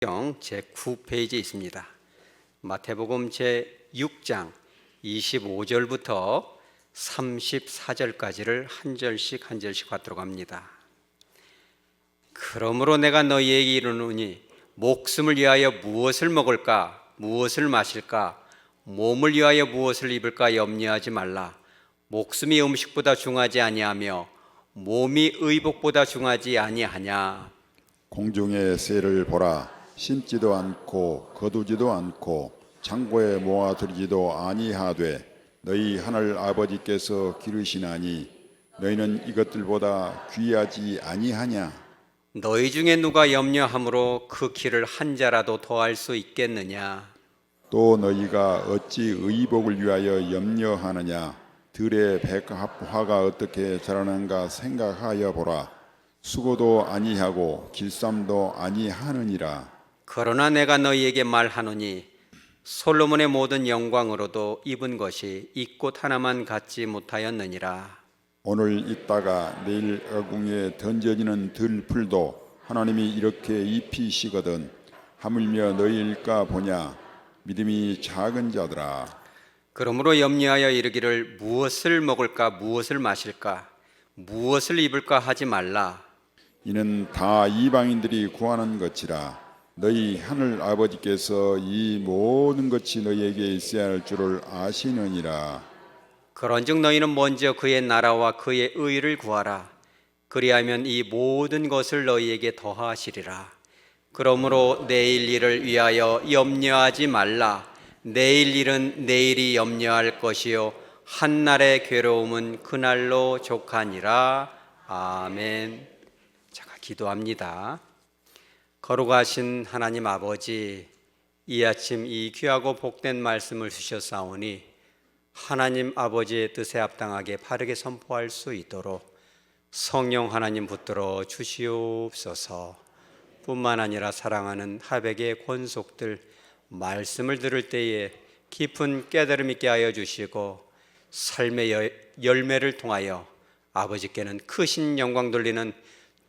제9페이지에 있습니다. 마태복음 제6장 25절부터 34절까지를 한 절씩 받도록 합니다. 그러므로 내가 너희에게 이르노니 목숨을 위하여 무엇을 먹을까 무엇을 마실까 몸을 위하여 무엇을 입을까 염려하지 말라. 목숨이 음식보다 중하지 아니하며 몸이 의복보다 중하지 아니하냐. 공중의 새를 보라. 심지도 않고 거두지도 않고 창고에 모아두지도 아니하되 너희 하늘 아버지께서 기르시나니 너희는 이것들보다 귀하지 아니하냐. 너희 중에 누가 염려함으로 그 키를 한 자라도 더할 수 있겠느냐. 또 너희가 어찌 의복을 위하여 염려하느냐. 들의 백합화가 어떻게 자라는가 생각하여 보라. 수고도 아니하고 길쌈도 아니하느니라. 그러나 내가 너희에게 말하노니 솔로몬의 모든 영광으로도 입은 것이 이 꽃 하나만 갖지 못하였느니라. 오늘 있다가 내일 어궁에 던져지는 들풀도 하나님이 이렇게 입히시거든 하물며 너희일까 보냐. 믿음이 작은 자들아. 그러므로 염려하여 이르기를 무엇을 먹을까 무엇을 마실까 무엇을 입을까 하지 말라. 이는 다 이방인들이 구하는 것이라. 너희 하늘 아버지께서 이 모든 것이 너희에게 있어야 할 줄을 아시느니라. 그런즉 너희는 먼저 그의 나라와 그의 의를 구하라. 그리하면 이 모든 것을 너희에게 더하시리라. 그러므로 내일 일을 위하여 염려하지 말라. 내일 일은 내일이 염려할 것이요 한날의 괴로움은 그날로 족하니라. 아멘. 제가 기도합니다. 거룩하신 하나님 아버지, 이 아침 이 귀하고 복된 말씀을 주셨사오니 하나님 아버지의 뜻에 합당하게 바르게 선포할 수 있도록 성령 하나님 붙들어 주시옵소서. 뿐만 아니라 사랑하는 하백의 권속들 말씀을 들을 때에 깊은 깨달음 있게 하여 주시고 삶의 열매를 통하여 아버지께는 크신 영광 돌리는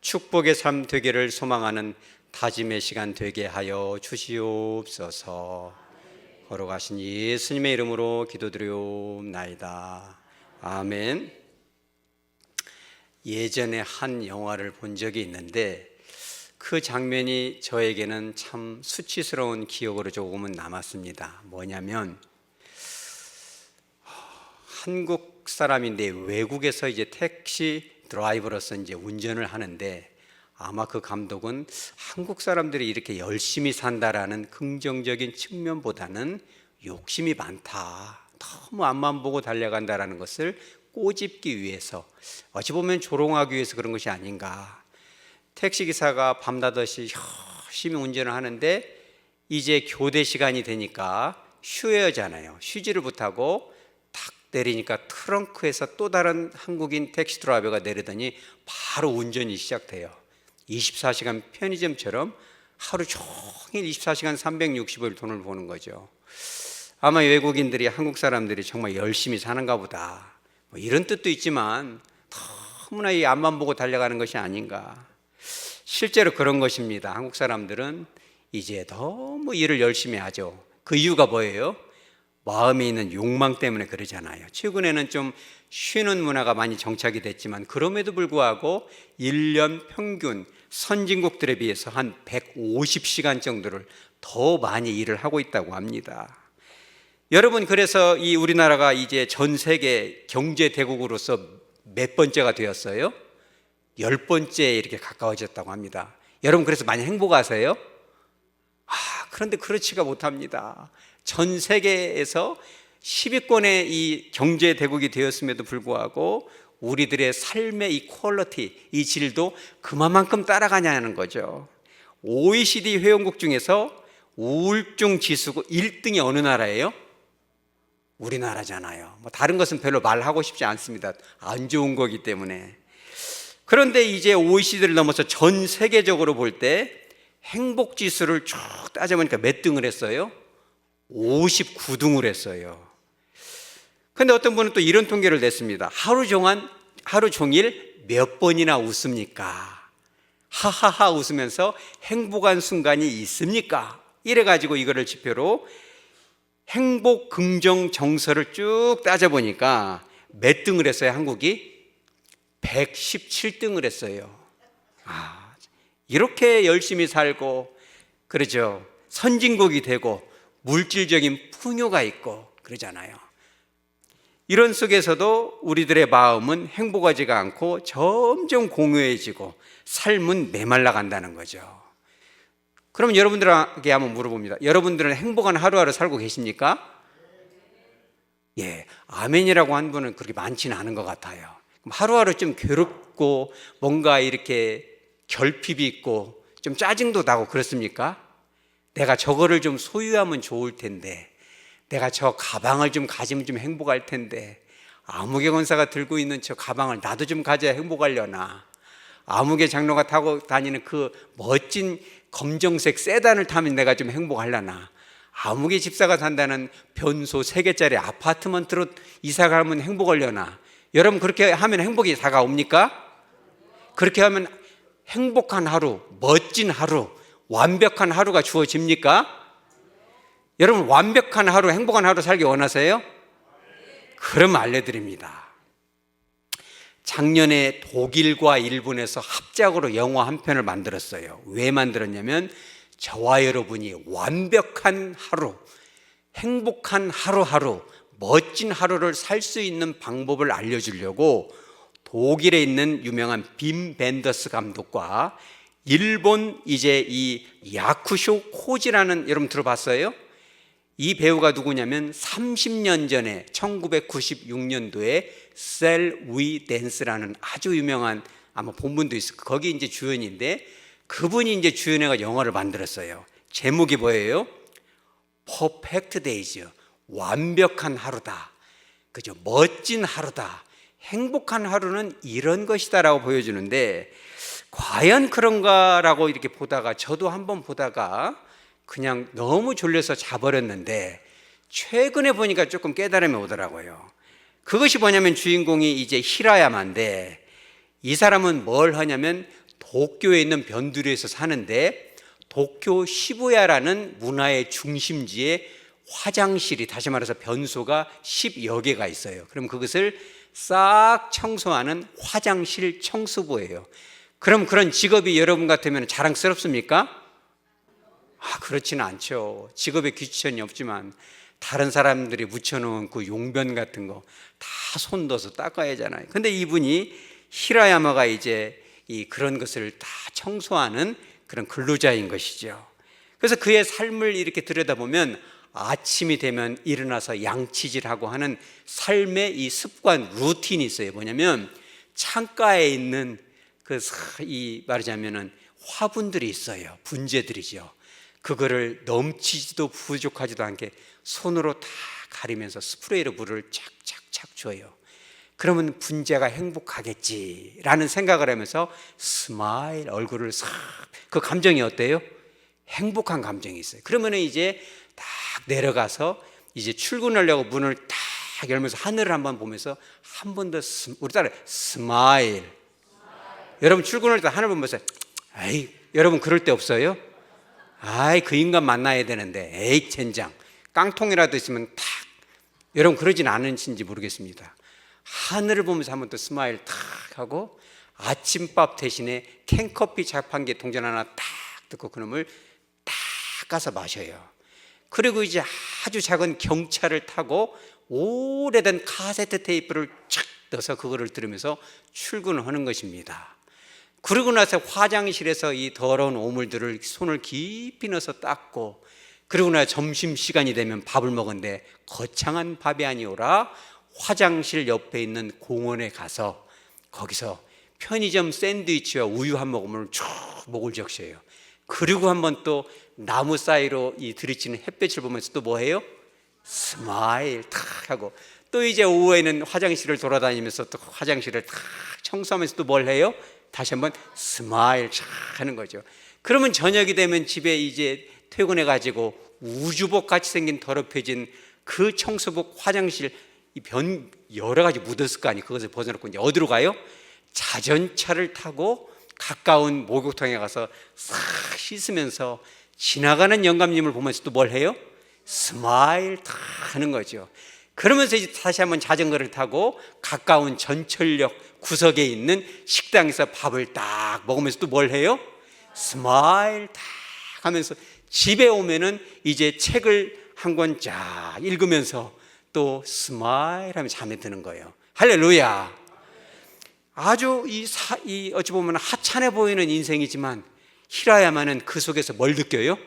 축복의 삶 되기를 소망하는 다짐의 시간 되게 하여 주시옵소서. 거룩하신 예수님의 이름으로 기도드리옵나이다. 아멘. 예전에 한 영화를 본 적이 있는데 그 장면이 저에게는 참 수치스러운 기억으로 조금은 남았습니다. 뭐냐면 한국 사람인데 외국에서 이제 택시 드라이버로서 이제 운전을 하는데 아마 그 감독은 한국 사람들이 이렇게 열심히 산다라는 긍정적인 측면보다는 욕심이 많다, 너무 앞만 보고 달려간다라는 것을 꼬집기 위해서, 어찌 보면 조롱하기 위해서 그런 것이 아닌가. 택시기사가 밤낮없이 열심히 운전을 하는데 이제 교대 시간이 되니까 쉬어야잖아요. 쉬지를 못하고 탁 내리니까 트렁크에서 또 다른 한국인 택시 드라이버가 내리더니 바로 운전이 시작돼요. 24시간 편의점처럼 하루 종일 24시간 365일 돈을 버는 거죠. 아마 외국인들이 한국 사람들이 정말 열심히 사는가 보다, 뭐 이런 뜻도 있지만 너무나 이 앞만 보고 달려가는 것이 아닌가. 실제로 그런 것입니다. 한국 사람들은 이제 너무 일을 열심히 하죠. 그 이유가 뭐예요? 마음에 있는 욕망 때문에 그러잖아요. 최근에는 좀 쉬는 문화가 많이 정착이 됐지만 그럼에도 불구하고 1년 평균 선진국들에 비해서 한 150시간 정도를 더 많이 일을 하고 있다고 합니다. 여러분, 그래서 이 우리나라가 이제 전 세계 경제 대국으로서 몇 번째가 되었어요? 10번째에 이렇게 가까워졌다고 합니다. 여러분, 그래서 많이 행복하세요? 그런데 그렇지가 못합니다. 전 세계에서 10위권의 이 경제 대국이 되었음에도 불구하고 우리들의 삶의 이 퀄리티, 이 질도 그만큼 따라가냐는 거죠. OECD 회원국 중에서 우울증 지수 1등이 어느 나라예요? 우리나라잖아요. 뭐 다른 것은 별로 말하고 싶지 않습니다. 안 좋은 거기 때문에. 그런데 이제 OECD를 넘어서 전 세계적으로 볼 때 행복 지수를 쭉 따져보니까 몇 등을 했어요? 59등을 했어요. 그런데 어떤 분은 또 이런 통계를 냈습니다. 하루 종일 몇 번이나 웃습니까? 하하하 웃으면서 행복한 순간이 있습니까? 이래가지고 이거를 지표로 행복 긍정 정서를 쭉 따져보니까 몇 등을 했어요? 한국이 117등을 했어요. 이렇게 열심히 살고, 그러죠, 선진국이 되고 물질적인 풍요가 있고 그러잖아요. 이런 속에서도 우리들의 마음은 행복하지가 않고 점점 공허해지고 삶은 메말라 간다는 거죠. 그럼 여러분들에게 한번 물어봅니다. 여러분들은 행복한 하루하루 살고 계십니까? 예, 아멘이라고 한 분은 그렇게 많지는 않은 것 같아요. 하루하루 좀 괴롭고 뭔가 이렇게 결핍이 있고 좀 짜증도 나고 그렇습니까? 내가 저거를 좀 소유하면 좋을 텐데, 내가 저 가방을 좀 가지면 좀 행복할 텐데, 아무개 권사가 들고 있는 저 가방을 나도 좀 가져야 행복하려나, 아무개 장로가 타고 다니는 그 멋진 검정색 세단을 타면 내가 좀 행복하려나, 아무개 집사가 산다는 변소 3개짜리 아파트먼트로 이사 가면 행복하려나. 여러분, 그렇게 하면 행복이 다가옵니까? 그렇게 하면 행복한 하루, 멋진 하루, 완벽한 하루가 주어집니까? 여러분, 완벽한 하루, 행복한 하루 살기 원하세요? 그럼 알려드립니다. 작년에 독일과 일본에서 합작으로 영화 한 편을 만들었어요. 왜 만들었냐면 저와 여러분이 완벽한 하루, 행복한 하루하루, 멋진 하루를 살 수 있는 방법을 알려주려고 독일에 있는 유명한 빔 벤더스 감독과 일본 이제 이 야쿠쇼 코지라는, 여러분 들어봤어요? 이 배우가 누구냐면 30년 전에 1996년도에 셀 위 댄스라는 아주 유명한, 아마 본 분도 있을 거예요. 거기 이제 주연인데 그분이 이제 주연해가 영화를 만들었어요. 제목이 뭐예요? 퍼펙트 데이즈, 완벽한 하루다. 그죠? 멋진 하루다. 행복한 하루는 이런 것이다라고 보여주는데, 과연 그런가라고 이렇게 보다가, 저도 한번 보다가 그냥 너무 졸려서 자버렸는데 최근에 보니까 조금 깨달음이 오더라고요. 그것이 뭐냐면 주인공이 이제 히라야마인데, 이 사람은 뭘 하냐면 도쿄에 있는 변두리에서 사는데, 도쿄 시부야라는 문화의 중심지에 화장실이, 다시 말해서 변소가 10여 개가 있어요. 그럼 그것을 싹 청소하는 화장실 청소부예요. 그럼 그런 직업이 여러분 같으면 자랑스럽습니까? 그렇지는 않죠. 직업에 귀천이 없지만 다른 사람들이 묻혀놓은 그 용변 같은 거 다 손넣어서 닦아야 하잖아요. 근데 이분이 히라야마가 이제 그런 것을 다 청소하는 그런 근로자인 것이죠. 그래서 그의 삶을 이렇게 들여다보면 아침이 되면 일어나서 양치질하고 하는 삶의 이 습관, 루틴이 있어요. 뭐냐면 창가에 있는 말하자면은 화분들이 있어요. 분재들이죠. 그거를 넘치지도 부족하지도 않게 손으로 다 가리면서 스프레이로 물을 착착착 줘요. 그러면 분재가 행복하겠지라는 생각을 하면서 스마일, 얼굴을 싹, 그 감정이 어때요? 행복한 감정이 있어요. 그러면 이제 딱 내려가서 이제 출근하려고 문을 딱 열면서 하늘을 한번 보면서 한 번 더 우리 따라 스마일. 여러분 출근할 때 하늘 보면서 에이, 여러분 그럴 때 없어요? 아이, 그 인간 만나야 되는데, 에이 젠장, 깡통이라도 있으면 탁. 여러분 그러진 않으신지 모르겠습니다. 하늘을 보면서 한번 또 스마일 탁 하고 아침밥 대신에 캔커피 자판기에 동전 하나 딱 넣고 그놈을 딱 가서 마셔요. 그리고 이제 아주 작은 경차를 타고 오래된 카세트 테이프를 착 넣어서 그거를 들으면서 출근을 하는 것입니다. 그러고 나서 화장실에서 이 더러운 오물들을 손을 깊이 넣어서 닦고, 그러고 나서 점심시간이 되면 밥을 먹은데 거창한 밥이 아니오라 화장실 옆에 있는 공원에 가서 거기서 편의점 샌드위치와 우유 한 모금을 쭉 목을 적셔요. 그리고 한번 또 나무 사이로 이 들이치는 햇볕을 보면서 또 뭐해요? 스마일 탁 하고, 또 이제 오후에는 화장실을 돌아다니면서 또 화장실을 탁 청소하면서 또 뭘 해요? 다시 한번 스마일 쫙 하는 거죠. 그러면 저녁이 되면 집에 이제 퇴근해 가지고 우주복 같이 생긴 더럽혀진 그 청소복 화장실 이 변 여러 가지 묻었을 거 아니에요. 그것을 벗어놓고 이제 어디로 가요? 자전차를 타고 가까운 목욕탕에 가서 싹 씻으면서 지나가는 영감님을 보면서 또 뭘 해요? 스마일 다 하는 거죠. 그러면서 이제 다시 한번 자전거를 타고 가까운 전철역 구석에 있는 식당에서 밥을 딱 먹으면서 또 뭘 해요? 스마일 딱 하면서 집에 오면은 이제 책을 한 권 쫙 읽으면서 또 스마일 하면서 잠에 드는 거예요. 할렐루야. 아주 이 어찌 보면 하찮아 보이는 인생이지만 히라야마는 그 속에서 뭘 느껴요?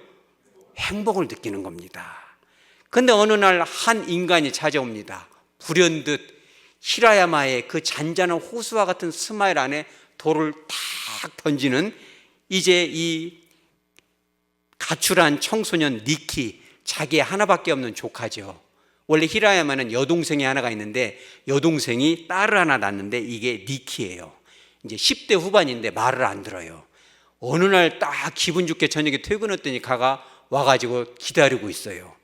행복을 느끼는 겁니다. 근데 어느 날 한 인간이 찾아옵니다. 불현듯 히라야마의 그 잔잔한 호수와 같은 스마일 안에 돌을 탁 던지는 이제 이 가출한 청소년 니키, 자기의 하나밖에 없는 조카죠. 원래 히라야마는 여동생이 하나가 있는데 여동생이 딸을 하나 낳았는데 이게 니키예요. 이제 10대 후반인데 말을 안 들어요. 어느 날 딱 기분 좋게 저녁에 퇴근했더니 가가 와가지고 기다리고 있어요.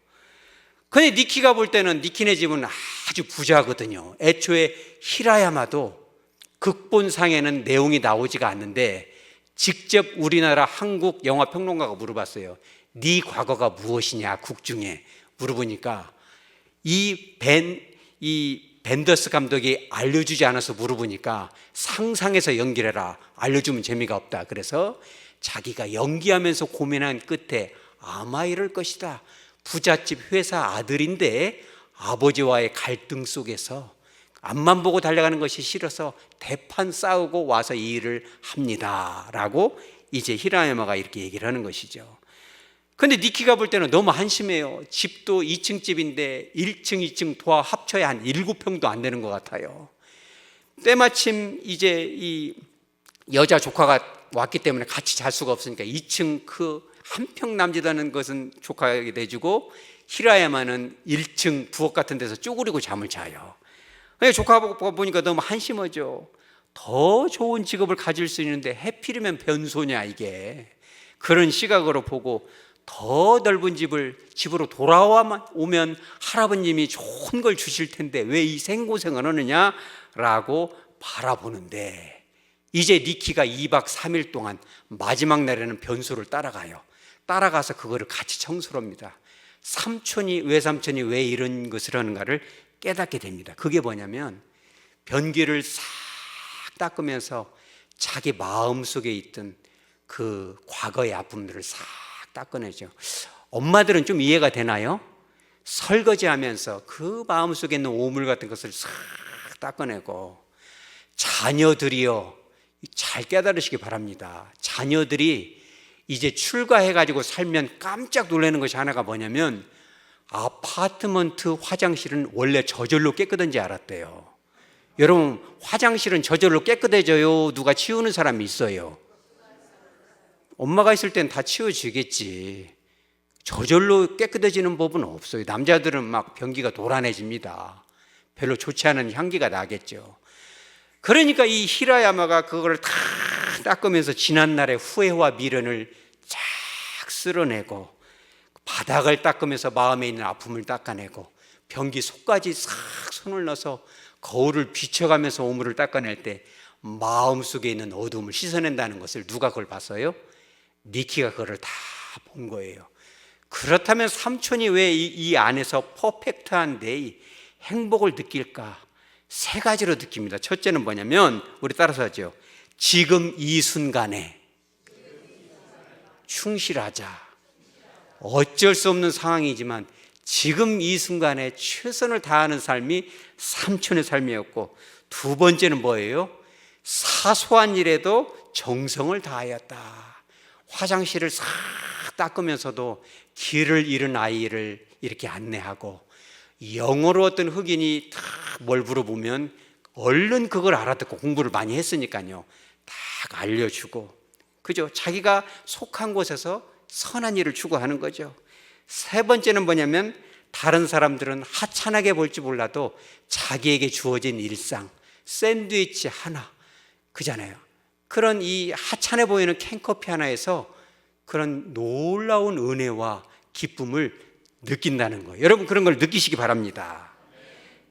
근데 니키가 볼 때는 니키네 집은 아주 부자거든요. 애초에 히라야마도 극본상에는 내용이 나오지가 않는데 직접 우리나라 한국 영화평론가가 물어봤어요. 네 과거가 무엇이냐 북 중에 물어보니까 이 벤더스 감독이 알려주지 않아서 물어보니까 상상해서 연기해라. 알려주면 재미가 없다. 그래서 자기가 연기하면서 고민한 끝에 아마 이럴 것이다. 부잣집 회사 아들인데 아버지와의 갈등 속에서 앞만 보고 달려가는 것이 싫어서 대판 싸우고 와서 이 일을 합니다. 라고 이제 히라야마가 이렇게 얘기를 하는 것이죠. 근데 니키가 볼 때는 너무 한심해요. 집도 2층 집인데 1층, 2층 도합 합쳐야 한 7평도 안 되는 것 같아요. 때마침 이제 이 여자 조카가 왔기 때문에 같이 잘 수가 없으니까 2층 그 한 평 남짓 않는 것은 조카에게 내주고 히라야마는 1층 부엌 같은 데서 쪼그리고 잠을 자요. 조카가 보니까 너무 한심하죠. 더 좋은 직업을 가질 수 있는데 해필이면 변소냐 이게. 그런 시각으로 보고 더 넓은 집으로 돌아오면 할아버님이 좋은 걸 주실 텐데 왜 이 생고생을 하느냐라고 바라보는데 이제 니키가 2박 3일 동안 마지막 날에는 변소를 따라가서 그거를 같이 청소를 합니다. 외삼촌이 왜 이런 것을 하는가를 깨닫게 됩니다. 그게 뭐냐면 변기를 싹 닦으면서 자기 마음속에 있던 그 과거의 아픔들을 싹 닦아내죠. 엄마들은 좀 이해가 되나요? 설거지하면서 그 마음속에 있는 오물 같은 것을 싹 닦아내고 자녀들이요 잘 깨달으시기 바랍니다. 자녀들이 이제 출가해가지고 살면 깜짝 놀라는 것이 하나가 뭐냐면 아파트먼트 화장실은 원래 저절로 깨끗한지 알았대요. 여러분 화장실은 저절로 깨끗해져요? 누가 치우는 사람이 있어요? 엄마가 있을 땐 다 치워지겠지. 저절로 깨끗해지는 법은 없어요. 남자들은 막 변기가 도란해집니다. 별로 좋지 않은 향기가 나겠죠. 그러니까 이 히라야마가 그거를 다 닦으면서 지난날의 후회와 미련을 쫙 쓸어내고 바닥을 닦으면서 마음에 있는 아픔을 닦아내고 변기 속까지 싹 손을 넣어서 거울을 비춰가면서 오물을 닦아낼 때 마음속에 있는 어두움을 씻어낸다는 것을 누가 그걸 봤어요? 니키가 그걸 다 본 거예요. 그렇다면 삼촌이 왜 이 안에서 퍼펙트한 내 행복을 느낄까? 3가지로 느낍니다. 첫째는 뭐냐면 우리 따라서 하죠. 지금 이 순간에 충실하자. 어쩔 수 없는 상황이지만 지금 이 순간에 최선을 다하는 삶이 삼촌의 삶이었고, 2번째는 뭐예요? 사소한 일에도 정성을 다하였다. 화장실을 싹 닦으면서도 길을 잃은 아이를 이렇게 안내하고, 영어로 어떤 흑인이 딱 뭘 물어보면 얼른 그걸 알아듣고 공부를 많이 했으니까요 딱 알려주고, 그죠? 자기가 속한 곳에서 선한 일을 추구하는 거죠. 3번째는 뭐냐면 다른 사람들은 하찮게 볼지 몰라도 자기에게 주어진 일상, 샌드위치 하나, 그잖아요. 그런 이 하찮아 보이는 캔커피 하나에서 그런 놀라운 은혜와 기쁨을 느낀다는 거예요. 여러분 그런 걸 느끼시기 바랍니다.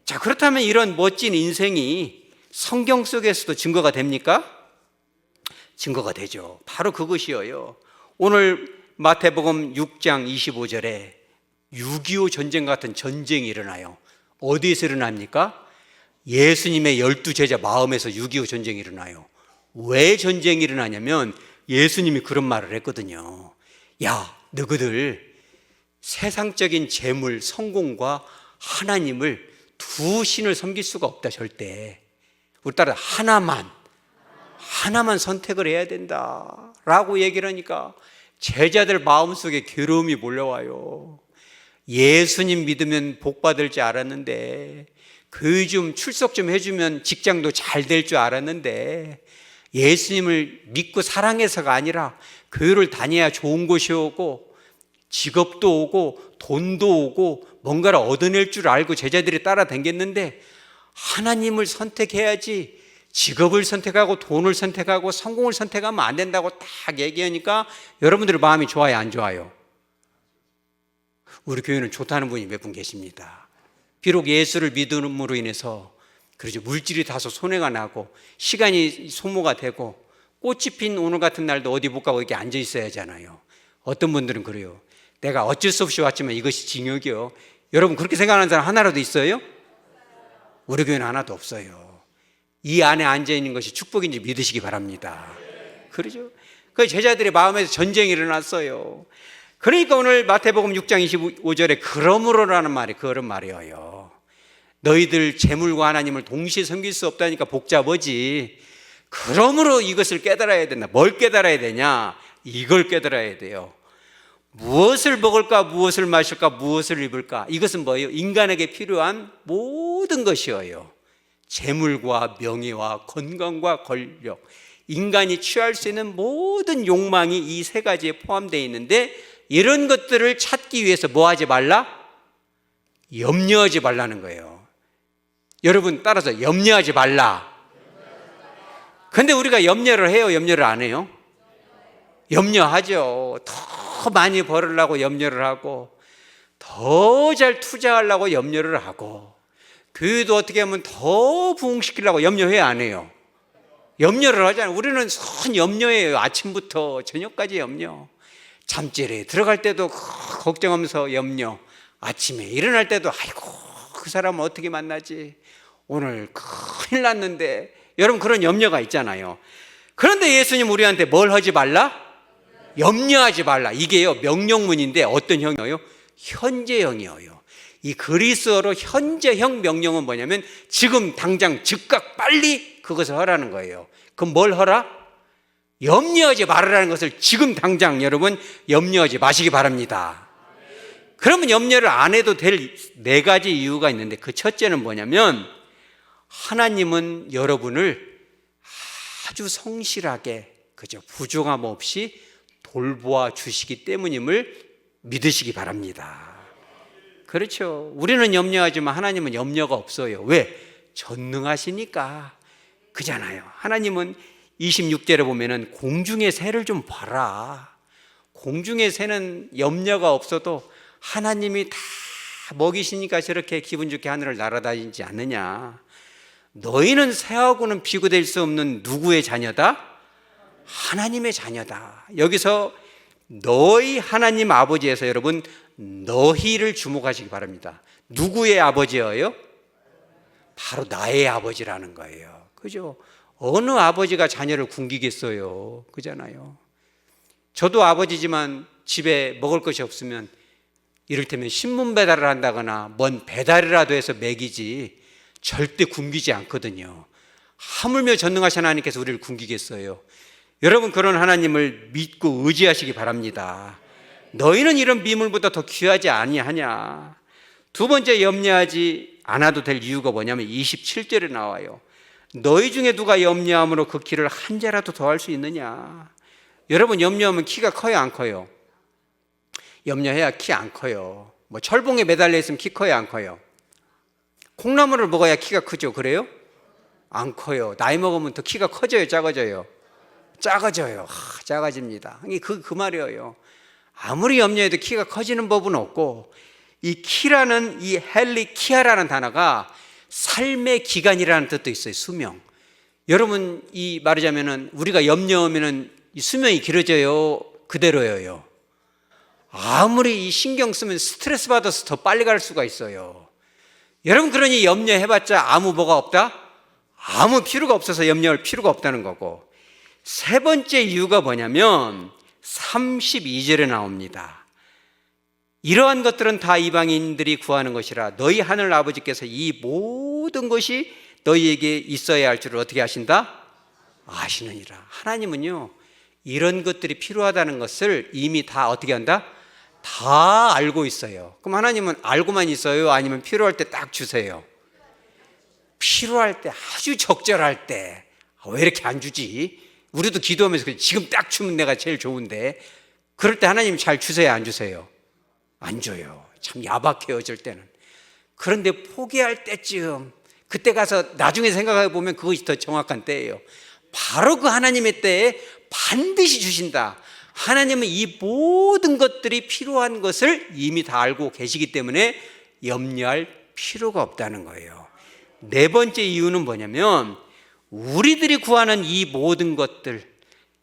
자, 그렇다면 이런 멋진 인생이 성경 속에서도 증거가 됩니까? 증거가 되죠. 바로 그것이에요. 오늘 마태복음 6장 25절에 6.25 전쟁 같은 전쟁이 일어나요. 어디에서 일어납니까? 예수님의 12제자 마음에서 6.25 전쟁이 일어나요. 왜 전쟁이 일어나냐면 예수님이 그런 말을 했거든요. 야, 너희들 세상적인 재물, 성공과 하나님을 두 신을 섬길 수가 없다, 절대. 우리 따라 하나만 선택을 해야 된다 라고 얘기를 하니까 제자들 마음속에 괴로움이 몰려와요. 예수님 믿으면 복 받을 줄 알았는데, 교회 좀 출석 좀 해주면 직장도 잘 될 줄 알았는데, 예수님을 믿고 사랑해서가 아니라 교회를 다녀야 좋은 곳이 오고 직업도 오고 돈도 오고 뭔가를 얻어낼 줄 알고 제자들이 따라다녔는데, 하나님을 선택해야지 직업을 선택하고 돈을 선택하고 성공을 선택하면 안 된다고 딱 얘기하니까 여러분들의 마음이 좋아요, 안 좋아요? 우리 교회는 좋다는 분이 몇 분 계십니다. 비록 예수를 믿음으로 인해서 그러죠, 물질이 다소 손해가 나고 시간이 소모가 되고 꽃이 핀 오늘 같은 날도 어디 못 가고 이렇게 앉아 있어야 하잖아요. 어떤 분들은 그래요. 내가 어쩔 수 없이 왔지만 이것이 징역이요. 여러분 그렇게 생각하는 사람 하나라도 있어요? 우리 교회는 하나도 없어요. 이 안에 앉아 있는 것이 축복인지 믿으시기 바랍니다. 그러죠? 그 제자들의 마음에서 전쟁이 일어났어요. 그러니까 오늘 마태복음 6장 25절에 그러므로라는 말이 그런 말이에요. 너희들 재물과 하나님을 동시에 섬길 수 없다니까 복잡하지. 그러므로 이것을 깨달아야 된다. 뭘 깨달아야 되냐? 이걸 깨달아야 돼요. 무엇을 먹을까, 무엇을 마실까, 무엇을 입을까? 이것은 뭐예요? 인간에게 필요한 모든 것이에요. 재물과 명예와 건강과 권력, 인간이 취할 수 있는 모든 욕망이 이 세 가지에 포함되어 있는데, 이런 것들을 찾기 위해서 뭐 하지 말라? 염려하지 말라는 거예요. 여러분 따라서 염려하지 말라. 근데 우리가 염려를 해요, 염려를 안 해요? 염려하죠. 더 많이 벌으려고 염려를 하고, 더 잘 투자하려고 염려를 하고, 교회도 어떻게 하면 더 부흥시키려고 염려해야 안 해요? 염려를 하잖아요. 우리는 선 염려해요. 아침부터 저녁까지 염려. 잠자리에 들어갈 때도 걱정하면서 염려. 아침에 일어날 때도 아이고 그 사람은 어떻게 만나지? 오늘 큰일 났는데. 여러분 그런 염려가 있잖아요. 그런데 예수님 우리한테 뭘 하지 말라? 염려하지 말라. 이게요 명령문인데 어떤 형이에요? 현재형이에요. 이 그리스어로 현재형 명령은 뭐냐면 지금 당장 즉각 빨리 그것을 하라는 거예요. 그럼 뭘 하라? 염려하지 말으라는 것을 지금 당장 여러분 염려하지 마시기 바랍니다. 그러면 염려를 안 해도 될 네 가지 이유가 있는데, 그 첫째는 뭐냐면 하나님은 여러분을 아주 성실하게 그저 부족함 없이 돌보아 주시기 때문임을 믿으시기 바랍니다. 그렇죠. 우리는 염려하지만 하나님은 염려가 없어요. 왜? 전능하시니까. 그잖아요. 하나님은 26절에 보면은 공중의 새를 좀 봐라. 공중의 새는 염려가 없어도 하나님이 다 먹이시니까 저렇게 기분 좋게 하늘을 날아다니지 않느냐. 너희는 새하고는 비교될 수 없는 누구의 자녀다? 하나님의 자녀다. 여기서 너희 하나님 아버지에서 여러분 너희를 주목하시기 바랍니다. 누구의 아버지예요? 바로 나의 아버지라는 거예요. 그죠? 어느 아버지가 자녀를 굶기겠어요? 그잖아요. 저도 아버지지만 집에 먹을 것이 없으면 이를테면 신문 배달을 한다거나 뭔 배달이라도 해서 먹이지 절대 굶기지 않거든요. 하물며 전능하신 하나님께서 우리를 굶기겠어요? 여러분 그런 하나님을 믿고 의지하시기 바랍니다. 너희는 이런 미물보다 더 귀하지 아니하냐. 두 번째 염려하지 않아도 될 이유가 뭐냐면 27절에 나와요. 너희 중에 누가 염려함으로 그 키를 한 자라도 더할 수 있느냐. 여러분 염려하면 키가 커요, 안 커요? 염려해야 키 안 커요. 뭐 철봉에 매달려 있으면 키 커요, 안 커요? 콩나물을 먹어야 키가 크죠, 그래요? 안 커요. 나이 먹으면 더 키가 커져요, 작아져요? 작아져요. 작아집니다. 그 말이에요. 아무리 염려해도 키가 커지는 법은 없고, 이 키라는 이 헬리키아라는 단어가 삶의 기간이라는 뜻도 있어요. 수명. 여러분, 이 말하자면은 우리가 염려하면은 이 수명이 길어져요, 그대로예요? 아무리 이 신경 쓰면 스트레스 받아서 더 빨리 갈 수가 있어요. 여러분, 그러니 염려해봤자 아무 뭐가 없다? 아무 필요가 없어서 염려할 필요가 없다는 거고, 세 번째 이유가 뭐냐면 32절에 나옵니다. 이러한 것들은 다 이방인들이 구하는 것이라 너희 하늘 아버지께서 이 모든 것이 너희에게 있어야 할 줄을 어떻게 아신다? 아시느니라. 하나님은요, 이런 것들이 필요하다는 것을 이미 다 어떻게 한다? 다 알고 있어요. 그럼 하나님은 알고만 있어요? 아니면 필요할 때 딱 주세요? 필요할 때, 아주 적절할 때. 왜 이렇게 안 주지? 우리도 기도하면서 지금 딱 주면 내가 제일 좋은데, 그럴 때 하나님 잘 주세요, 안 주세요? 안 줘요. 참 야박해요, 어쩔 때는. 그런데 포기할 때쯤, 그때 가서 나중에 생각해 보면 그것이 더 정확한 때예요. 바로 그 하나님의 때에 반드시 주신다. 하나님은 이 모든 것들이 필요한 것을 이미 다 알고 계시기 때문에 염려할 필요가 없다는 거예요. 네 번째 이유는 뭐냐면 우리들이 구하는 이 모든 것들,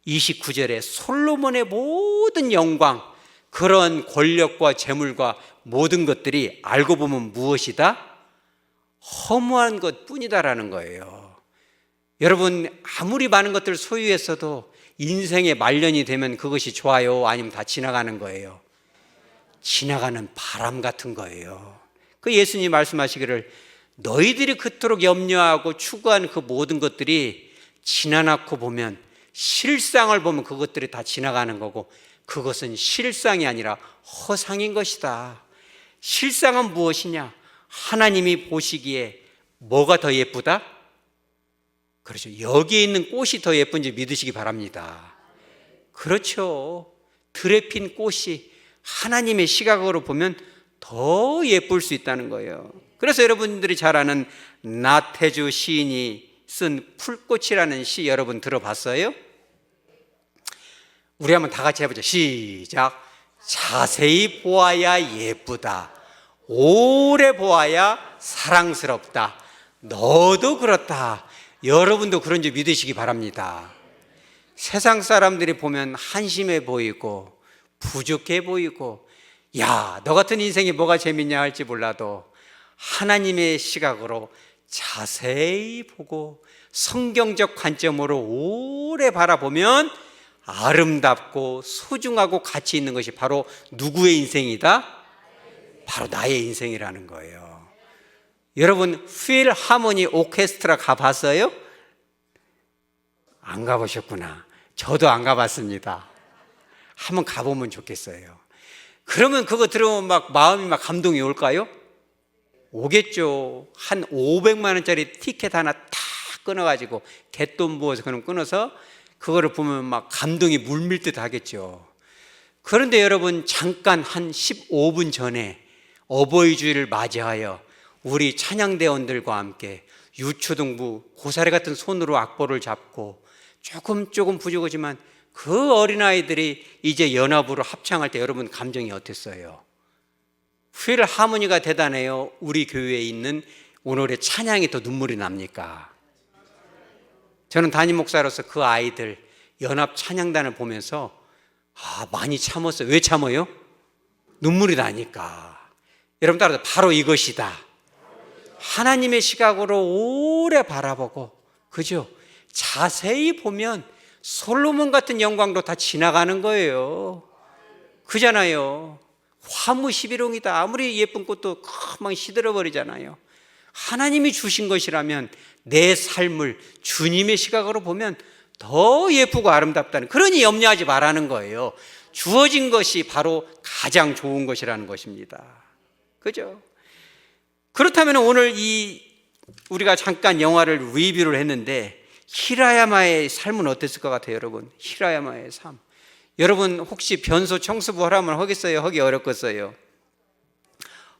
29절에 솔로몬의 모든 영광, 그런 권력과 재물과 모든 것들이 알고 보면 무엇이다? 허무한 것뿐이다라는 거예요. 여러분, 아무리 많은 것들을 소유했어도 인생의 말년이 되면 그것이 좋아요? 아니면 다 지나가는 거예요? 지나가는 바람 같은 거예요. 그 예수님이 말씀하시기를 너희들이 그토록 염려하고 추구한 그 모든 것들이 지나놓고 보면, 실상을 보면 그것들이 다 지나가는 거고, 그것은 실상이 아니라 허상인 것이다. 실상은 무엇이냐? 하나님이 보시기에 뭐가 더 예쁘다? 그렇죠. 여기에 있는 꽃이 더 예쁜지 믿으시기 바랍니다. 그렇죠. 들에 핀 꽃이 하나님의 시각으로 보면 더 예쁠 수 있다는 거예요. 그래서 여러분들이 잘 아는 나태주 시인이 쓴 풀꽃이라는 시 여러분 들어봤어요? 우리 한번 다 같이 해보죠. 시작. 자세히 보아야 예쁘다. 오래 보아야 사랑스럽다. 너도 그렇다. 여러분도 그런지 믿으시기 바랍니다. 세상 사람들이 보면 한심해 보이고 부족해 보이고, 야, 너 같은 인생이 뭐가 재밌냐 할지 몰라도 하나님의 시각으로 자세히 보고 성경적 관점으로 오래 바라보면 아름답고 소중하고 가치 있는 것이 바로 누구의 인생이다? 바로 나의 인생이라는 거예요. 여러분, 필하모니 오케스트라 가봤어요? 안 가보셨구나. 저도 안 가봤습니다. 한번 가보면 좋겠어요. 그러면 그거 들으면 막 마음이 막 감동이 올까요? 오겠죠. 한 500만 원짜리 티켓 하나 탁 끊어가지고 갯돈 부어서 그럼 끊어서 그거를 보면 막 감동이 물밀 듯 하겠죠. 그런데 여러분, 잠깐 한 15분 전에 어버이 주일을 맞이하여 우리 찬양대원들과 함께 유초등부 고사리 같은 손으로 악보를 잡고 조금 부족하지만 그 어린아이들이 이제 연합으로 합창할 때 여러분 감정이 어땠어요? 필하모니가 대단해요? 우리 교회에 있는 오늘의 찬양이 더 눈물이 납니까? 저는 담임 목사로서 그 아이들 연합 찬양단을 보면서 많이 참았어요. 왜 참아요? 눈물이 나니까. 여러분 따라서 바로 이것이다. 하나님의 시각으로 오래 바라보고, 그죠? 자세히 보면 솔로몬 같은 영광도 다 지나가는 거예요. 그잖아요. 화무 11홍이다. 아무리 예쁜 꽃도 금방 시들어버리잖아요. 하나님이 주신 것이라면 내 삶을 주님의 시각으로 보면 더 예쁘고 아름답다는, 그러니 염려하지 말라는 거예요. 주어진 것이 바로 가장 좋은 것이라는 것입니다. 그죠? 그렇다면 오늘 우리가 잠깐 영화를 리뷰를 했는데 히라야마의 삶은 어땠을 것 같아요, 여러분? 히라야마의 삶. 여러분 혹시 변소 청소부 하라면 하겠어요? 하기 어렵겠어요?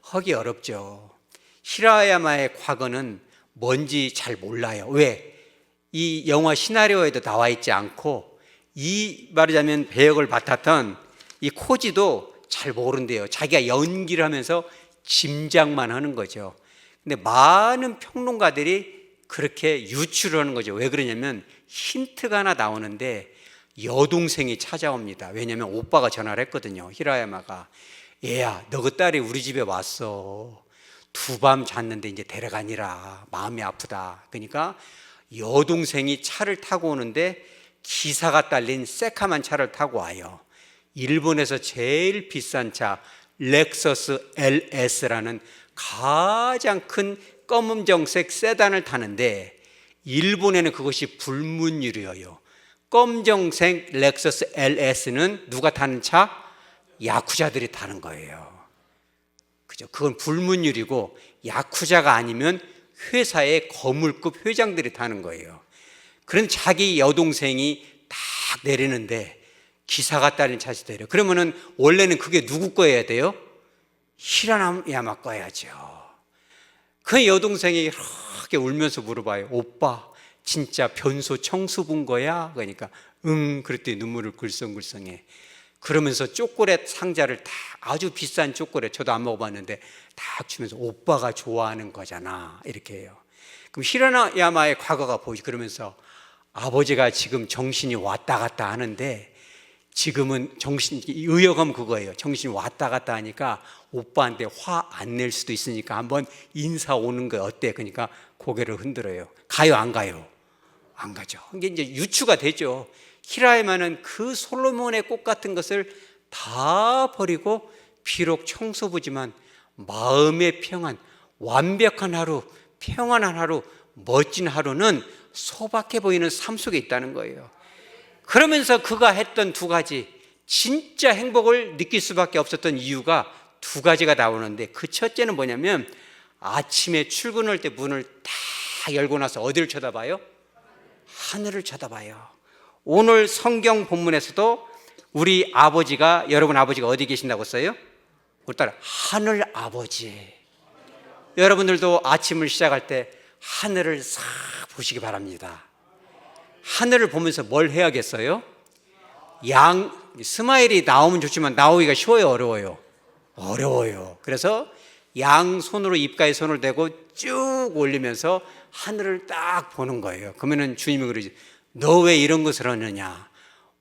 하기 어렵죠. 히라야마의 과거는 뭔지 잘 몰라요. 왜? 이 영화 시나리오에도 나와 있지 않고, 이 말하자면 배역을 맡았던 이 코지도 잘 모른대요. 자기가 연기를 하면서 짐작만 하는 거죠. 근데 많은 평론가들이 그렇게 유추를 하는 거죠. 왜 그러냐면 힌트가 하나 나오는데 여동생이 찾아옵니다. 왜냐하면 오빠가 전화를 했거든요. 히라야마가, 얘야, 너 그 딸이 우리 집에 왔어. 두 밤 잤는데 이제 데려가니라. 마음이 아프다. 그러니까 여동생이 차를 타고 오는데 기사가 딸린 새카만 차를 타고 와요. 일본에서 제일 비싼 차 렉서스 LS라는 가장 큰 검정색 세단을 타는데 일본에는 그것이 불문율이에요. 검정색 렉서스 LS는 누가 타는 차? 야쿠자들이 타는 거예요. 그죠? 그건 불문율이고 야쿠자가 아니면 회사의 거물급 회장들이 타는 거예요. 그런 자기 여동생이 딱 내리는데 기사가 딸린 차에서 내려. 그러면은 원래는 그게 누구 거여야 돼요? 히라야마 거야죠. 그 여동생이 이렇게 울면서 물어봐요. 오빠, 진짜 변소 청수분 거야? 그러니까 그랬더니 눈물을 글썽글썽해. 그러면서 초콜릿 상자를 다, 아주 비싼 초콜릿, 저도 안 먹어봤는데 딱 주면서 오빠가 좋아하는 거잖아, 이렇게 해요. 그럼 히라야마의 과거가 보이죠. 그러면서 아버지가 지금 정신이 왔다 갔다 하는데 지금은 의역하면 그거예요. 정신이 왔다 갔다 하니까 오빠한테 화 안 낼 수도 있으니까 한번 인사 오는 거 어때? 그러니까 고개를 흔들어요. 가요, 안 가요? 안 가죠. 이게 이제 유추가 되죠. 히라야마는 그 솔로몬의 꽃 같은 것을 다 버리고 비록 청소부지만 마음의 평안, 완벽한 하루, 평안한 하루, 멋진 하루는 소박해 보이는 삶 속에 있다는 거예요. 그러면서 그가 했던 두 가지, 진짜 행복을 느낄 수밖에 없었던 이유가 두 가지가 나오는데, 그 첫째는 뭐냐면 아침에 출근할 때 문을 딱 열고 나서 어디를 쳐다봐요? 하늘을 쳐다봐요. 오늘 성경 본문에서도 우리 아버지가, 여러분 아버지가 어디 계신다고 써요? 우리 딸 하늘 아버지. 여러분들도 아침을 시작할 때 하늘을 싹 보시기 바랍니다. 하늘을 보면서 뭘 해야겠어요? 스마일이 나오면 좋지만 나오기가 쉬워요, 어려워요? 어려워요. 그래서 양손으로 입가에 손을 대고 쭉 올리면서 하늘을 딱 보는 거예요. 그러면은 주님이 그러지, 너 왜 이런 것을 하느냐?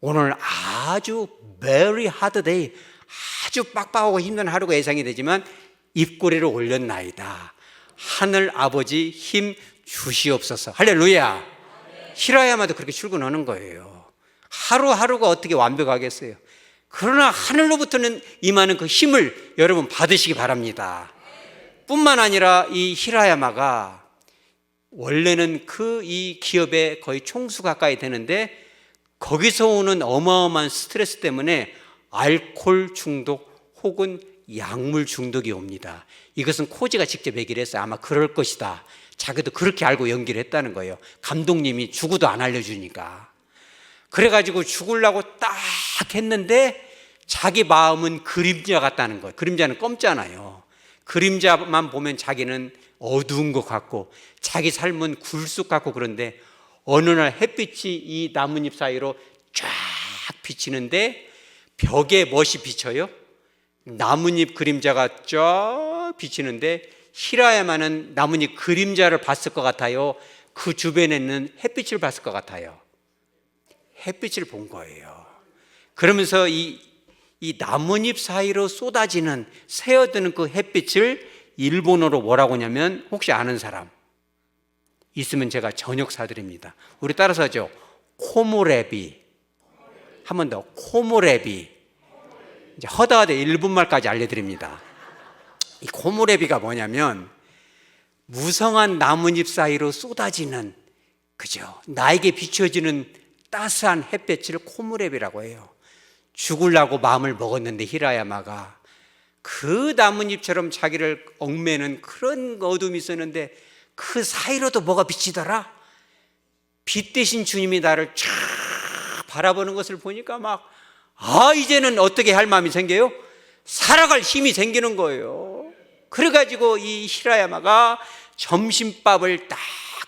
오늘 아주 very hard day, 아주 빡빡하고 힘든 하루가 예상이 되지만 입꼬리를 올렸나이다. 하늘 아버지 힘 주시옵소서. 할렐루야. 히라야마도 그렇게 출근하는 거예요. 하루하루가 어떻게 완벽하겠어요? 그러나 하늘로부터는 임하는 그 힘을 여러분 받으시기 바랍니다. 뿐만 아니라 이 히라야마가 원래는 이 기업의 거의 총수 가까이 되는데 거기서 오는 어마어마한 스트레스 때문에 알코올 중독 혹은 약물 중독이 옵니다. 이것은 코지가 직접 얘기를 했어요. 아마 그럴 것이다. 자기도 그렇게 알고 연기를 했다는 거예요. 감독님이 죽어도 안 알려주니까. 그래가지고 죽으려고 딱 했는데 자기 마음은 그림자 같다는 거예요. 그림자는 검잖아요. 그림자만 보면 자기는 어두운 것 같고 자기 삶은 굴쑥 같고, 그런데 어느 날 햇빛이 이 나뭇잎 사이로 쫙 비치는데 벽에 무엇이 비쳐요? 나뭇잎 그림자가 쫙 비치는데 히라야마는 나뭇잎 그림자를 봤을 것 같아요? 그 주변에 있는 햇빛을 봤을 것 같아요? 햇빛을 본 거예요. 그러면서 이 나뭇잎 사이로 쏟아지는, 새어드는 그 햇빛을 일본어로 뭐라고 하냐면, 혹시 아는 사람 있으면 제가 저녁 사드립니다. 우리 따라서 하죠. 코모레비. 한 번 더, 코모레비. 이제 허다하다 일본말까지 알려드립니다. 이 코모레비가 뭐냐면 무성한 나뭇잎 사이로 쏟아지는, 그죠? 나에게 비춰지는 따스한 햇볕을 코모레비라고 해요. 죽으려고 마음을 먹었는데 히라야마가 그 나뭇잎처럼 자기를 얽매는 그런 어둠이 있었는데 그 사이로도 뭐가 비치더라? 빛 대신 주님이 나를 쫙 바라보는 것을 보니까 이제는 어떻게 할 마음이 생겨요? 살아갈 힘이 생기는 거예요. 그래가지고 이 히라야마가 점심밥을 딱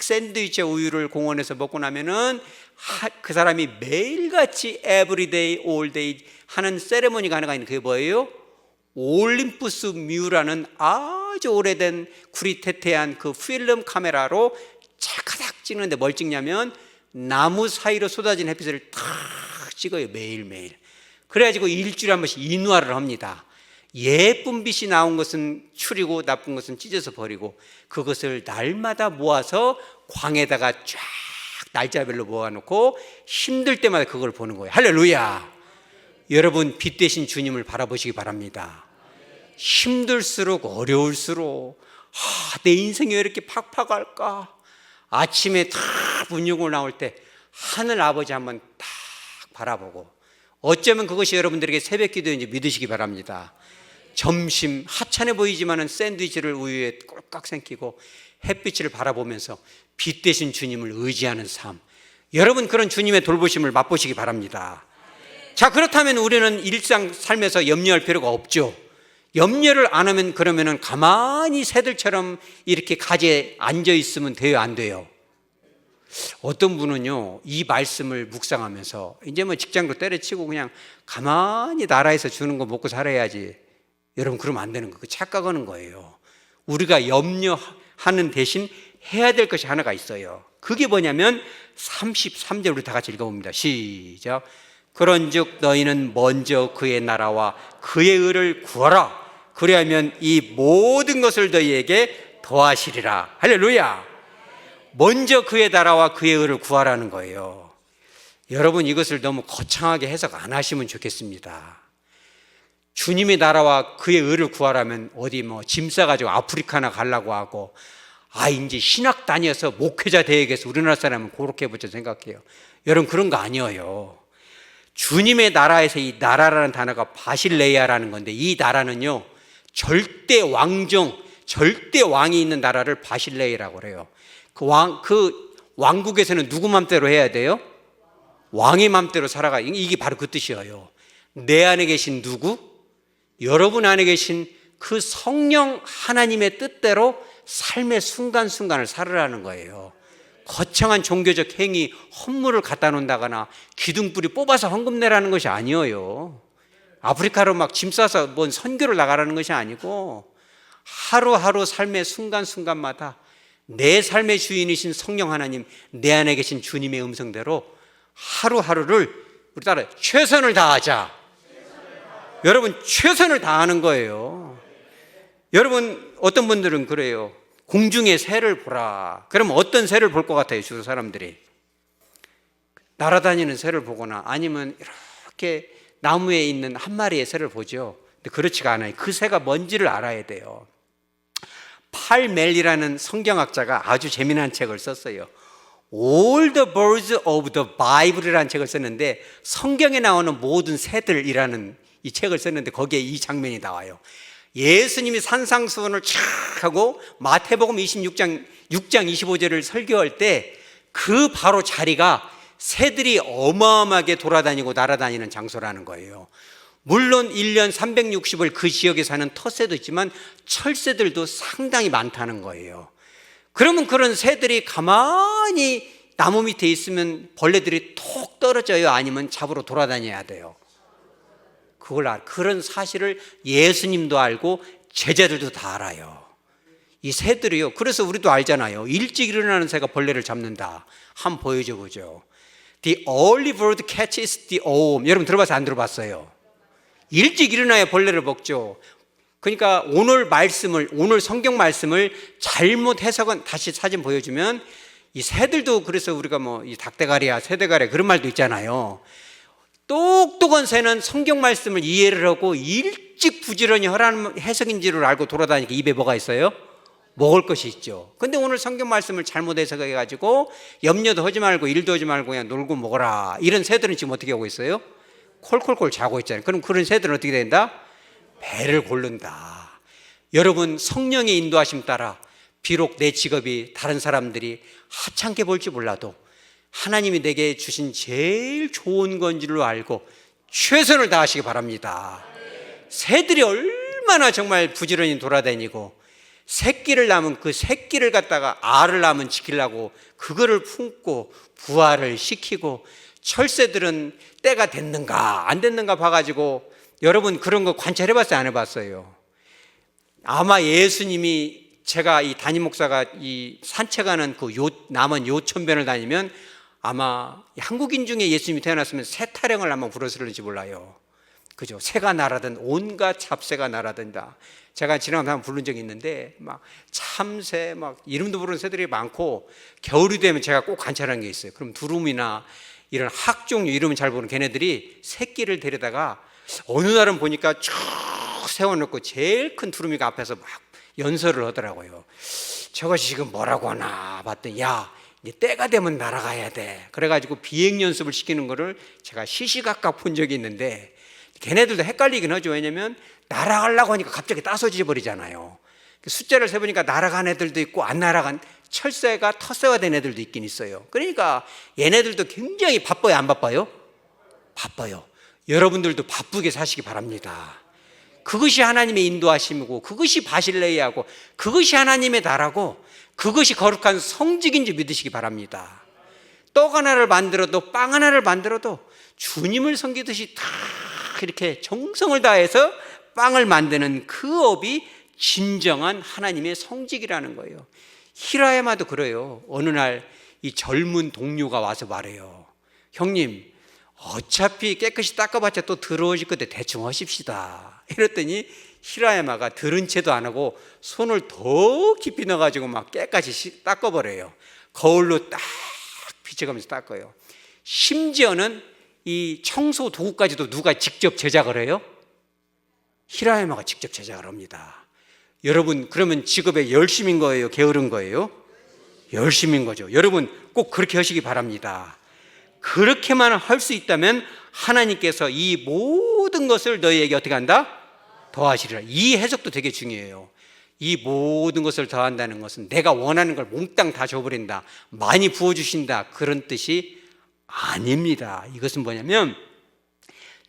샌드위치 우유를 공원에서 먹고 나면은 그 사람이 매일같이 everyday, all day 하는 세레모니가 하나가 있는, 그게 뭐예요? 올림푸스 뮤라는 아주 오래된 구리테테한 그 필름 카메라로 찰카닥 찍는데 뭘 찍냐면 나무 사이로 쏟아진 햇빛을 탁 찍어요. 매일매일. 그래가지고 일주일에 한 번씩 인화를 합니다. 예쁜 빛이 나온 것은 추리고 나쁜 것은 찢어서 버리고 그것을 날마다 모아서 광에다가 쫙 날짜별로 모아놓고 힘들 때마다 그걸 보는 거예요. 할렐루야. 여러분 빛 대신 주님을 바라보시기 바랍니다. 힘들수록 어려울수록 내 인생이 왜 이렇게 팍팍할까? 아침에 탁 문육을 나올 때 하늘 아버지 한번 딱 바라보고 어쩌면 그것이 여러분들에게 새벽 기도인지 믿으시기 바랍니다. 점심 하찮아 보이지만은 샌드위치를 우유에 꼴깍 생기고 햇빛을 바라보면서 빛 대신 주님을 의지하는 삶, 여러분 그런 주님의 돌보심을 맛보시기 바랍니다. 자, 그렇다면 우리는 일상 삶에서 염려할 필요가 없죠. 염려를 안 하면 그러면은 가만히 새들처럼 이렇게 가지에 앉아 있으면 돼요, 안 돼요? 어떤 분은요, 이 말씀을 묵상하면서 이제 뭐 직장도 때려치고 그냥 가만히 나라에서 주는 거 먹고 살아야지. 여러분 그러면 안 되는 거예요. 착각하는 거예요. 우리가 염려하는 대신 해야 될 것이 하나가 있어요. 그게 뭐냐면 33절 우리 다 같이 읽어봅니다. 시작. 그런즉 너희는 먼저 그의 나라와 그의 의를 구하라. 그리하면 이 모든 것을 너희에게 더하시리라. 할렐루야. 먼저 그의 나라와 그의 의를 구하라는 거예요. 여러분 이것을 너무 거창하게 해석 안 하시면 좋겠습니다. 주님의 나라와 그의 의를 구하라면 어디 뭐 짐 싸가지고 아프리카나 가려고 하고 이제 신학 다녀서 목회자 되야겠어. 우리나라 사람은 그렇게 해보자 생각해요. 여러분 그런 거 아니에요. 주님의 나라에서 이 나라라는 단어가 바실레이아라는 건데 이 나라는요 절대 왕정, 절대 왕이 있는 나라를 바실레이라고 그래요. 그 왕국에서는 누구 맘대로 해야 돼요? 왕의 맘대로 살아가. 이게 바로 그 뜻이에요. 내 안에 계신 누구? 여러분 안에 계신 그 성령 하나님의 뜻대로 삶의 순간순간을 살으라는 거예요. 거창한 종교적 행위, 헌물을 갖다 놓는다거나 기둥뿌리 뽑아서 헌금 내라는 것이 아니에요. 아프리카로 막 짐 싸서 뭔 선교를 나가라는 것이 아니고 하루하루 삶의 순간순간마다 내 삶의 주인이신 성령 하나님, 내 안에 계신 주님의 음성대로 하루하루를 우리 따라 최선을 다하자. 여러분 최선을 다하는 거예요. 여러분 어떤 분들은 그래요. 공중의 새를 보라. 그러면 어떤 새를 볼 것 같아요? 주로 사람들이 날아다니는 새를 보거나 아니면 이렇게 나무에 있는 한 마리의 새를 보죠. 근데 그렇지가 않아요. 그 새가 뭔지를 알아야 돼요. 팔멜리라는 성경학자가 아주 재미난 책을 썼어요. All the birds of the Bible이라는 책을 썼는데 성경에 나오는 모든 새들이라는 이 책을 썼는데 거기에 이 장면이 나와요. 예수님이 산상수훈을 촥 하고 마태복음 26장 25절을 설교할 때 그 바로 자리가 새들이 어마어마하게 돌아다니고 날아다니는 장소라는 거예요. 물론 1년 360일 그 지역에 사는 텃새도 있지만 철새들도 상당히 많다는 거예요. 그러면 그런 새들이 가만히 나무 밑에 있으면 벌레들이 톡 떨어져요? 아니면 잡으러 돌아다녀야 돼요? 그런 사실을 예수님도 알고 제자들도 다 알아요. 이 새들이요. 그래서 우리도 알잖아요. 일찍 일어나는 새가 벌레를 잡는다. 한번 보여줘 보죠. The early bird catches the worm. 여러분 들어봐서 안 들어봤어요? 일찍 일어나야 벌레를 먹죠. 그러니까 오늘 성경 말씀을 잘못 해석은 다시 사진 보여주면 이 새들도 그래서 우리가 뭐 이 닭대가리야 새대가리야 그런 말도 있잖아요. 똑똑한 새는 성경 말씀을 이해를 하고 일찍 부지런히 하라는 해석인 줄을 알고 돌아다니니까 입에 뭐가 있어요? 먹을 것이 있죠. 근데 오늘 성경 말씀을 잘못 해석해가지고 염려도 하지 말고 일도 하지 말고 그냥 놀고 먹어라. 이런 새들은 지금 어떻게 하고 있어요? 콜콜콜 자고 있잖아요. 그럼 그런 새들은 어떻게 된다? 배를 고른다. 여러분 성령의 인도하심 따라 비록 내 직업이 다른 사람들이 하찮게 볼지 몰라도 하나님이 내게 주신 제일 좋은 건지를 알고 최선을 다하시기 바랍니다. 새들이 얼마나 정말 부지런히 돌아다니고 새끼를 낳으면 그 새끼를 갖다가 알을 낳으면 지키려고 그거를 품고 부화를 시키고 철새들은 때가 됐는가 안 됐는가 봐가지고 여러분 그런 거 관찰해봤어요? 안 해봤어요? 아마 예수님이 제가 이 담임 목사가 이 산책하는 그 남은 요천변을 다니면 아마 한국인 중에 예수님이 태어났으면 새타령을 아마 불었을지 몰라요. 그죠? 새가 날아든 온갖 잡새가 날아든다. 제가 지나가면서 한번 부른 적이 있는데 막 참새 막 이름도 부르는 새들이 많고 겨울이 되면 제가 꼭 관찰하는 게 있어요. 그럼 두루미나 이런 학종류 이름은 잘 모르는 걔네들이 새끼를 데려다가 어느 날은 보니까 쭉 세워놓고 제일 큰 두루미가 앞에서 막 연설을 하더라고요. 저것이 지금 뭐라고 하나 봤더니 야 이제 때가 되면 날아가야 돼. 그래가지고 비행 연습을 시키는 거를 제가 시시각각 본 적이 있는데 걔네들도 헷갈리긴 하죠. 왜냐면 날아가려고 하니까 갑자기 따서져 버리잖아요. 숫자를 세보니까 날아간 애들도 있고 안 날아간 철새가 텃새화된 애들도 있긴 있어요. 그러니까 얘네들도 굉장히 바빠요, 안 바빠요? 바빠요. 여러분들도 바쁘게 사시기 바랍니다. 그것이 하나님의 인도하심이고 그것이 바실레이하고 그것이 하나님의 나라고 그것이 거룩한 성직인 줄 믿으시기 바랍니다. 떡 하나를 만들어도 빵 하나를 만들어도 주님을 섬기듯이 다 이렇게 정성을 다해서 빵을 만드는 그 업이 진정한 하나님의 성직이라는 거예요. 히라야마도 그래요. 어느 날 이 젊은 동료가 와서 말해요. 형님, 어차피 깨끗이 닦아봤자 또 더러워질 건데 대충 하십시다. 이랬더니 히라야마가 들은 채도 안 하고 손을 더 깊이 넣어가지고 막 깨끗이 닦아버려요. 거울로 딱 비춰가면서 닦아요. 심지어는 이 청소 도구까지도 누가 직접 제작을 해요? 히라야마가 직접 제작을 합니다. 여러분, 그러면 직업에 열심인 거예요? 게으른 거예요? 열심인 거죠. 여러분 꼭 그렇게 하시기 바랍니다. 그렇게만 할 수 있다면 하나님께서 이 모든 것을 너희에게 어떻게 한다? 더하시리라. 이 해석도 되게 중요해요. 이 모든 것을 더한다는 것은 내가 원하는 걸 몽땅 다 줘버린다, 많이 부어주신다, 그런 뜻이 아닙니다. 이것은 뭐냐면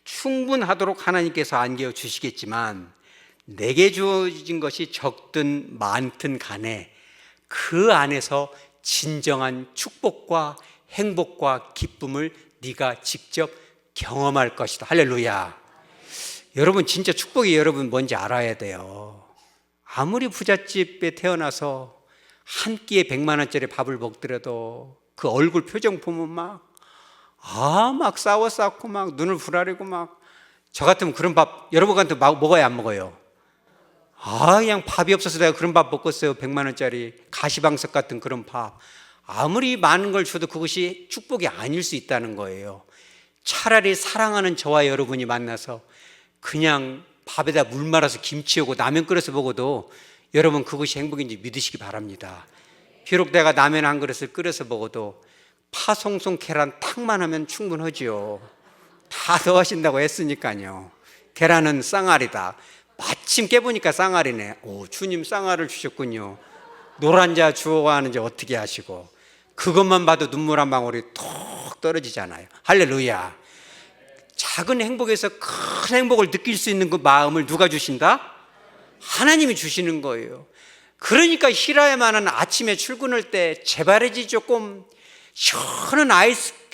충분하도록 하나님께서 안겨 주시겠지만 내게 주어진 것이 적든 많든 간에 그 안에서 진정한 축복과 행복과 기쁨을 네가 직접 경험할 것이다. 할렐루야. 여러분 진짜 축복이 여러분 뭔지 알아야 돼요. 아무리 부잣집에 태어나서 한 끼에 100만 원짜리 밥을 먹더라도 그 얼굴 표정 보면 막 싸웠고 막 눈을 부라리고 막, 저 같으면 그런 밥 여러분 같은 먹어야 안 먹어요? 그냥 밥이 없어서 내가 그런 밥 먹겠어요. 100만 원짜리 가시방석 같은 그런 밥. 아무리 많은 걸 줘도 그것이 축복이 아닐 수 있다는 거예요. 차라리 사랑하는 저와 여러분이 만나서 그냥 밥에다 물 말아서 김치하고 라면 끓여서 먹어도 여러분 그것이 행복인지 믿으시기 바랍니다. 비록 내가 라면 한 그릇을 끓여서 먹어도 파송송 계란 탕만 하면 충분하지요. 다 더하신다고 했으니까요. 계란은 쌍알이다. 마침 깨보니까 쌍알이네. 오, 주님 쌍알을 주셨군요. 노란자 주어가는지 어떻게 하시고, 그것만 봐도 눈물 한 방울이 톡 떨어지잖아요. 할렐루야. 작은 행복에서 큰 행복을 느낄 수 있는 그 마음을 누가 주신다? 하나님이 주시는 거예요. 그러니까 히라야마는 아침에 출근할 때 제발이지 조금 시원한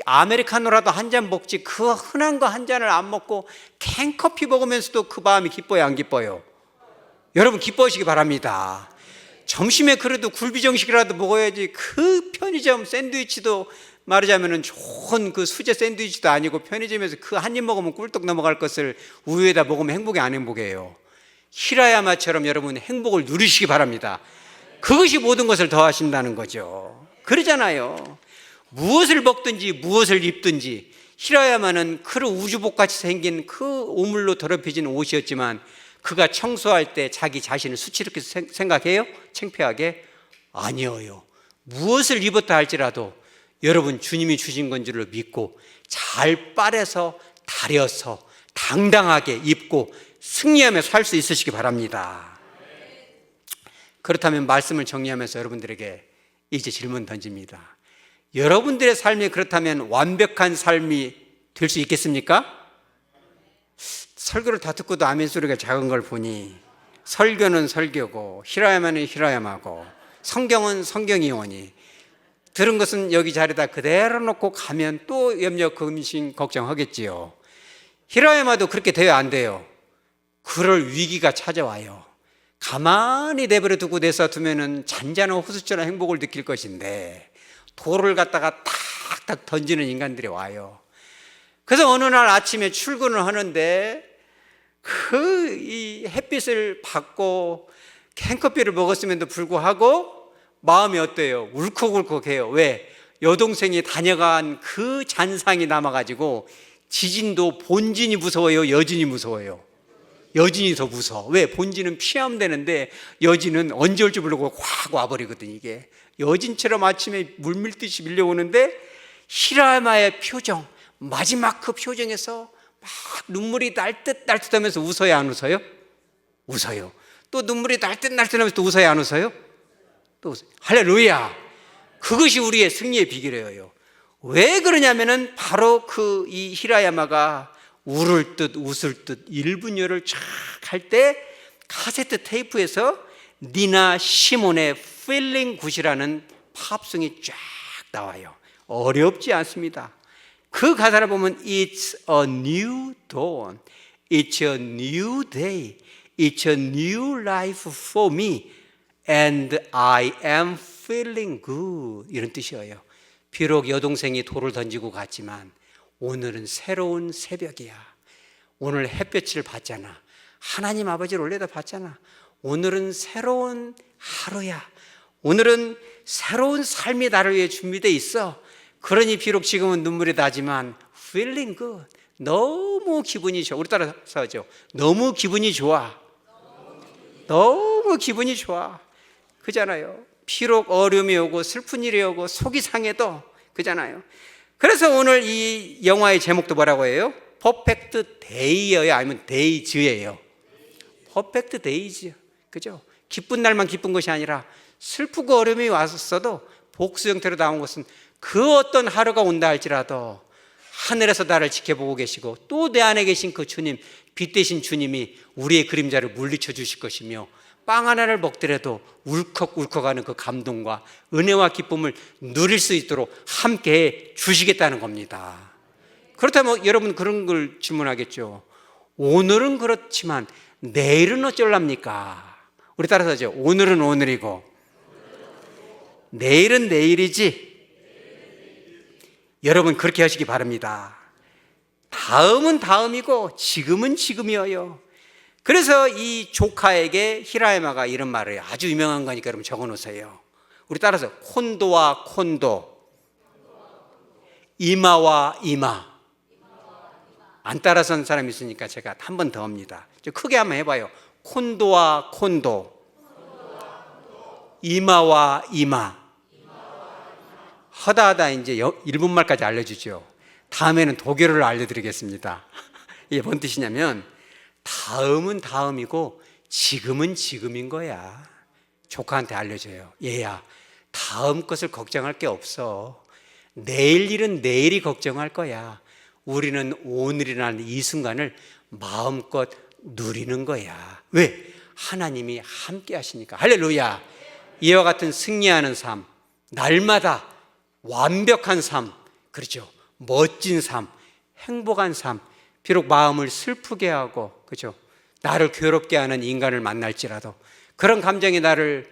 아메리카노라도 한 잔 먹지 그 흔한 거 한 잔을 안 먹고 캔커피 먹으면서도 그 마음이 기뻐요, 안 기뻐요? 여러분 기뻐하시기 바랍니다. 점심에 그래도 굴비 정식이라도 먹어야지. 그 편의점 샌드위치도 말하자면 좋은 그 수제 샌드위치도 아니고 편의점에서 그 한 입 먹으면 꿀떡 넘어갈 것을 우유에다 먹으면 행복이 안 행복해요. 히라야마처럼 여러분 행복을 누리시기 바랍니다. 그것이 모든 것을 더하신다는 거죠. 그러잖아요. 무엇을 먹든지 무엇을 입든지, 히라야마는 그 우주복같이 생긴 그 오물로 더럽혀진 옷이었지만 그가 청소할 때 자기 자신을 수치롭게 생각해요? 창피하게? 아니에요. 무엇을 입었다 할지라도 여러분 주님이 주신 건 줄로 믿고 잘 빨아서 다려서 당당하게 입고 승리하며 살 수 있으시기 바랍니다. 그렇다면 말씀을 정리하면서 여러분들에게 이제 질문 던집니다. 여러분들의 삶이 그렇다면 완벽한 삶이 될 수 있겠습니까? 설교를 다 듣고도 아멘 소리가 작은 걸 보니 설교는 설교고 히라야마는 히라야마고 성경은 성경이오니 들은 것은 여기 자리에다 그대로 놓고 가면 또 염려 근심 걱정하겠지요. 히라야마도 그렇게 돼요, 안 돼요? 그럴 위기가 찾아와요. 가만히 내버려 두고 내버려두면은 잔잔한 호수처럼 행복을 느낄 것인데 돌을 갖다가 탁탁 던지는 인간들이 와요. 그래서 어느 날 아침에 출근을 하는데 이 햇빛을 받고 캔커피를 먹었음에도 불구하고 마음이 어때요? 울컥울컥해요. 왜? 여동생이 다녀간 그 잔상이 남아가지고 지진도 본진이 무서워요? 여진이 무서워요? 여진이 더 무서워. 왜? 본진은 피하면 되는데 여진은 언제 올지 모르고 확 와버리거든. 이게 여진처럼 아침에 물밀듯이 밀려오는데 히라야마의 표정, 마지막 그 표정에서 막 눈물이 날듯하면서 웃어요, 안 웃어요? 웃어요. 또 눈물이 날듯하면서 또 웃어요, 안 웃어요? 또 웃어요. 할렐루야. 그것이 우리의 승리의 비결이에요. 왜 그러냐면은 바로 그 이 히라야마가 울을 듯 웃을 듯 1분여를 쫙 할 때 카세트 테이프에서 니나 시몬의 Feeling Good이라는 팝송이 쫙 나와요. 어렵지 않습니다. 그 가사를 보면 It's a new dawn, It's a new day, It's a new life for me and I am feeling good 이런 뜻이에요. 비록 여동생이 돌을 던지고 갔지만 오늘은 새로운 새벽이야. 오늘 햇볕을 봤잖아. 하나님 아버지를 올려다 봤잖아. 오늘은 새로운 하루야. 오늘은 새로운 삶이 나를 위해 준비되어 있어. 그러니 비록 지금은 눈물이 나지만 feeling good. 너무 기분이 좋아. 우리 따라서 하죠. 너무 기분이 좋아. 너무 기분이 좋아. 그잖아요. 비록 어려움이 오고 슬픈 일이 오고 속이 상해도 그잖아요. 그래서 오늘 이 영화의 제목도 뭐라고 해요? 퍼펙트 데이예요? 아니면 데이즈예요? 퍼펙트 데이즈. 그죠? 기쁜 날만 기쁜 것이 아니라 슬프고 어려움이 왔어도 복수 형태로 나온 것은 그 어떤 하루가 온다 할지라도 하늘에서 나를 지켜보고 계시고 또 내 안에 계신 그 주님, 빛 대신 주님이 우리의 그림자를 물리쳐 주실 것이며 빵 하나를 먹더라도 울컥울컥하는 그 감동과 은혜와 기쁨을 누릴 수 있도록 함께 주시겠다는 겁니다. 그렇다면 여러분 그런 걸 질문하겠죠. 오늘은 그렇지만 내일은 어쩔랍니까? 우리 따라서 하죠. 오늘은 오늘이고 내일은 내일이지. 여러분 그렇게 하시기 바랍니다. 다음은 다음이고 지금은 지금이어요. 그래서 이 조카에게 히라야마가 이런 말을 해요. 아주 유명한 거니까 여러분 적어놓으세요. 우리 따라서 콘도와 콘도, 이마와 이마. 안 따라선 사람이 있으니까 제가 한 번 더 합니다. 크게 한번 해봐요. 콘도와 콘도, 이마와 이마. 하다 이제 일본말까지 알려주죠. 다음에는 독일어를 알려드리겠습니다. 이게 뭔 뜻이냐면 다음은 다음이고 지금은 지금인 거야. 조카한테 알려줘요. 얘야, 다음 것을 걱정할 게 없어. 내일 일은 내일이 걱정할 거야. 우리는 오늘이라는 이 순간을 마음껏 누리는 거야. 왜? 하나님이 함께 하시니까. 할렐루야. 이와 같은 승리하는 삶, 날마다 완벽한 삶, 그렇죠? 멋진 삶, 행복한 삶, 비록 마음을 슬프게 하고, 그렇죠? 나를 괴롭게 하는 인간을 만날지라도, 그런 감정이 나를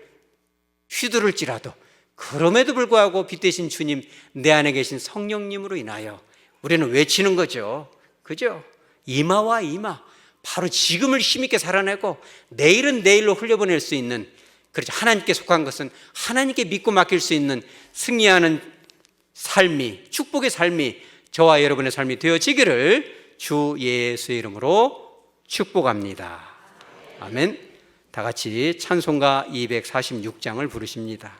휘두를지라도, 그럼에도 불구하고 빛 대신 주님, 내 안에 계신 성령님으로 인하여 우리는 외치는 거죠. 그죠? 이마와 이마, 바로 지금을 힘있게 살아내고 내일은 내일로 흘려보낼 수 있는, 그렇죠? 하나님께 속한 것은 하나님께 믿고 맡길 수 있는 승리하는 삶이, 축복의 삶이 저와 여러분의 삶이 되어지기를 주 예수의 이름으로 축복합니다. 아멘. 다 같이 찬송가 246장을 부르십니다.